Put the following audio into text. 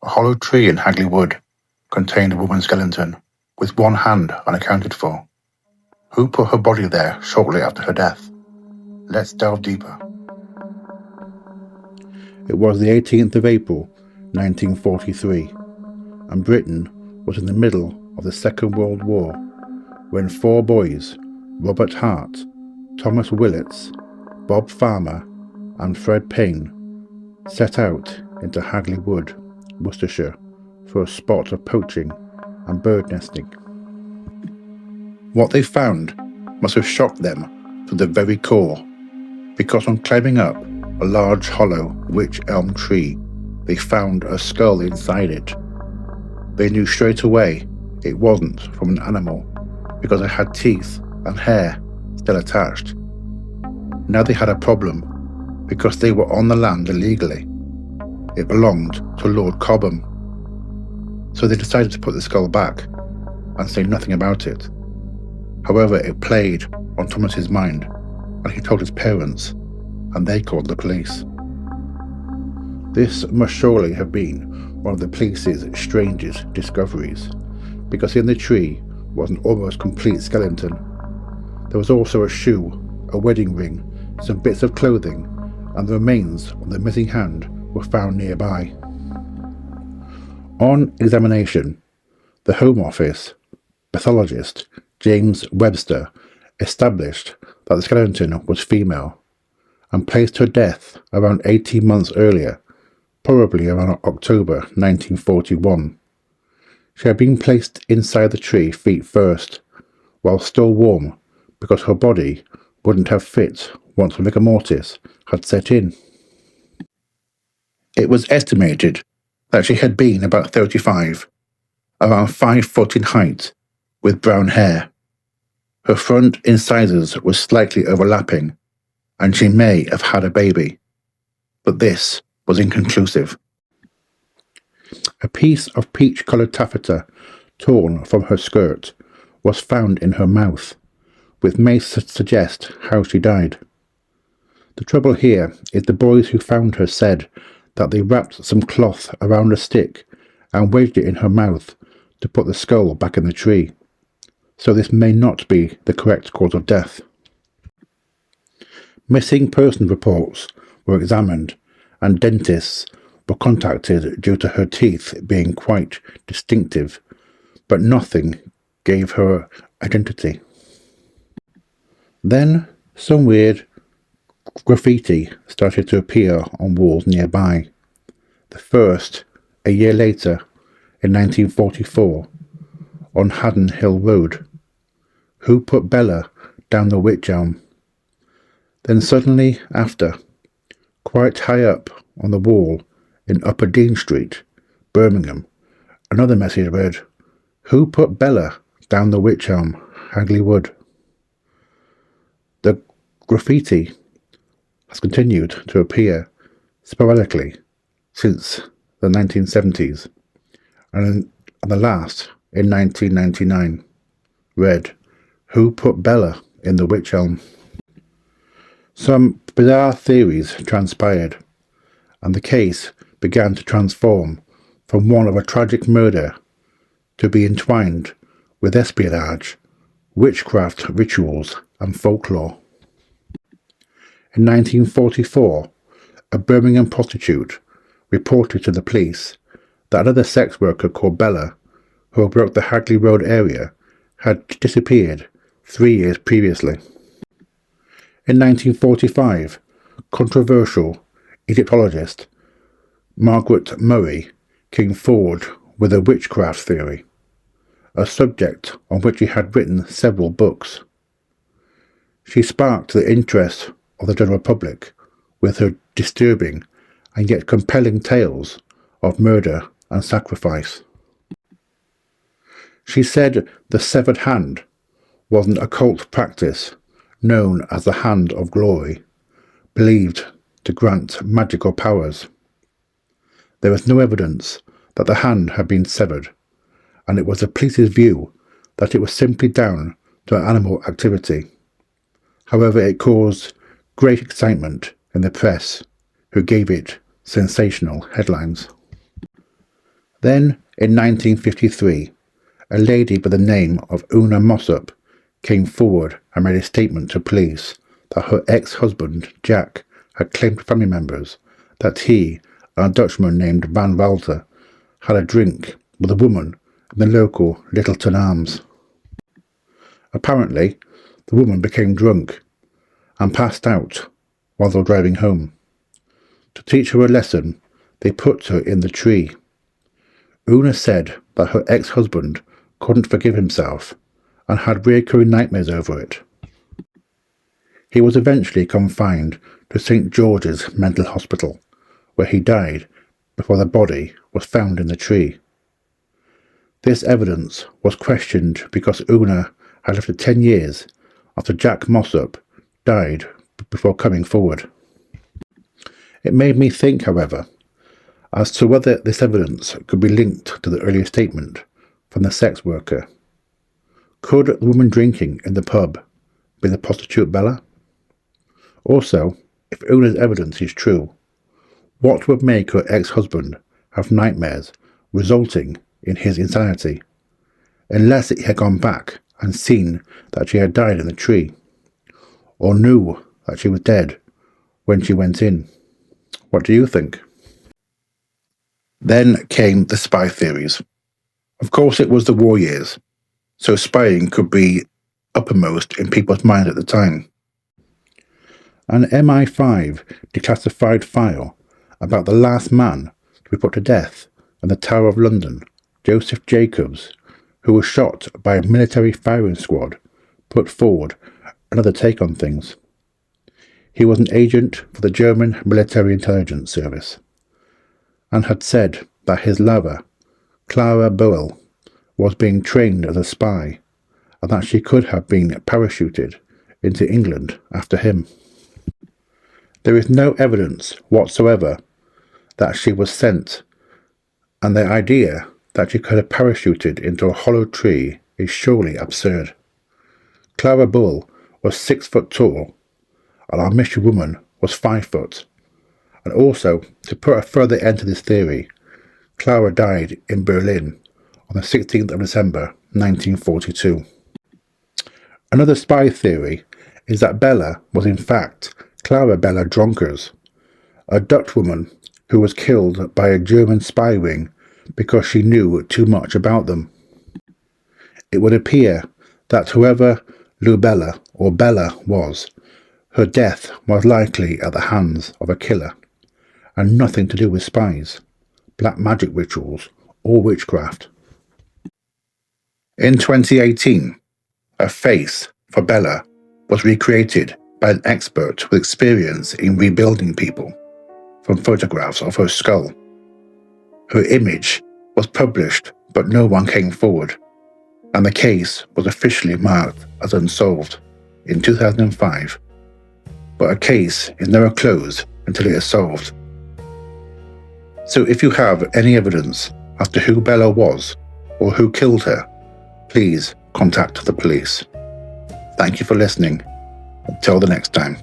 A hollow tree in Hagley Wood contained a woman's skeleton, with one hand unaccounted for. Who put her body there shortly after her death? Let's delve deeper. It was the 18th of April, 1943, and Britain was in the middle of the Second World War when four boys, Robert Hart, Thomas Willits, Bob Farmer, and Fred Payne, set out into Hagley Wood, Worcestershire, for a spot of poaching and bird nesting. What they found must have shocked them to the very core, because on climbing up a large hollow wych elm tree, they found a skull inside it. They knew straight away it wasn't from an animal, because it had teeth and hair still attached. Now they had a problem, because they were on the land illegally. It belonged to Lord Cobham. So they decided to put the skull back and say nothing about it. However, it played on Thomas's mind, and he told his parents, and they called the police. This must surely have been one of the police's strangest discoveries, because in the tree was an almost complete skeleton. There was also a shoe, a wedding ring, some bits of clothing, and the remains of the missing hand were found nearby. On examination, the Home Office pathologist James Webster established that the skeleton was female and placed her death around 18 months earlier, probably around October 1941. She had been placed inside the tree feet first, while still warm, because her body wouldn't have fit once rigor mortis had set in. It was estimated that she had been about 35, around 5 foot in height, with brown hair. Her front incisors were slightly overlapping, and she may have had a baby, but this was inconclusive. A piece of peach-coloured taffeta, torn from her skirt, was found in her mouth, which may suggest how she died. The trouble here is the boys who found her said that they wrapped some cloth around a stick and wedged it in her mouth to put the skull back in the tree. So this may not be the correct cause of death. Missing person reports were examined, and dentists were contacted due to her teeth being quite distinctive, but nothing gave her identity. Then some weird graffiti started to appear on walls nearby. The first, a year later, in 1944, on Haddon Hill Road. Who put Bella down the wych elm? Then suddenly after, quite high up on the wall in Upper Dean Street, Birmingham, another message read, Who put Bella down the wych elm, Hagley Wood? The graffiti has continued to appear sporadically since the 1970s, and the last, in 1999, read, Who put Bella in the wych elm? Some bizarre theories transpired, and the case began to transform from one of a tragic murder to be entwined with espionage, witchcraft rituals, and folklore. In 1944, a Birmingham prostitute reported to the police that another sex worker called Bella, who broke the Hagley Road area, had disappeared 3 years previously. In 1945, controversial Egyptologist Margaret Murray came forward with a witchcraft theory, a subject on which she had written several books. She sparked the interest of the general public with her disturbing and yet compelling tales of murder and sacrifice. She said the severed hand was an occult practice known as the Hand of Glory, believed to grant magical powers. There was no evidence that the hand had been severed, and it was the police's view that it was simply down to animal activity. However, it caused great excitement in the press, who gave it sensational headlines. Then, in 1953, a lady by the name of Una Mossop came forward and made a statement to police that her ex-husband, Jack, had claimed to family members that he and a Dutchman named Van Walter had a drink with a woman in the local Littleton Arms. Apparently, the woman became drunk and passed out while they were driving home. To teach her a lesson, they put her in the tree. Una said that her ex-husband couldn't forgive himself and had recurring nightmares over it. He was eventually confined to St. George's Mental Hospital, where he died before the body was found in the tree. This evidence was questioned because Una had lived for 10 years after Jack Mossop died before coming forward. It made me think, however, as to whether this evidence could be linked to the earlier statement from the sex worker. Could the woman drinking in the pub be the prostitute Bella? Also, if Una's evidence is true, what would make her ex-husband have nightmares resulting in his insanity, unless he had gone back and seen that she had died in the tree, or knew that she was dead when she went in? What do you think? Then came the spy theories. Of course, it was the war years, so spying could be uppermost in people's minds at the time. An MI5 declassified file about the last man to be put to death in the Tower of London, Joseph Jacobs, who was shot by a military firing squad, put forward another take on things. He was an agent for the German Military Intelligence Service, and had said that his lover, Clara Boyle, was being trained as a spy, and that she could have been parachuted into England after him. There is no evidence whatsoever that she was sent, and the idea that she could have parachuted into a hollow tree is surely absurd. Clara Boyle was 6 foot tall, and our mystery woman was 5 foot. And also, to put a further end to this theory, Clara died in Berlin on the 16th of December 1942. Another spy theory is that Bella was in fact Clara Bella Dronkers, a Dutch woman who was killed by a German spy wing because she knew too much about them. It would appear that whoever Lubella or Bella was, her death was likely at the hands of a killer, and nothing to do with spies, black magic rituals, or witchcraft. In 2018, a face for Bella was recreated by an expert with experience in rebuilding people from photographs of her skull. Her image was published, but no one came forward, and the case was officially marked as unsolved in 2005. But a case is never closed until it is solved. So if you have any evidence as to who Bella was or who killed her, please contact the police. Thank you for listening. Until the next time.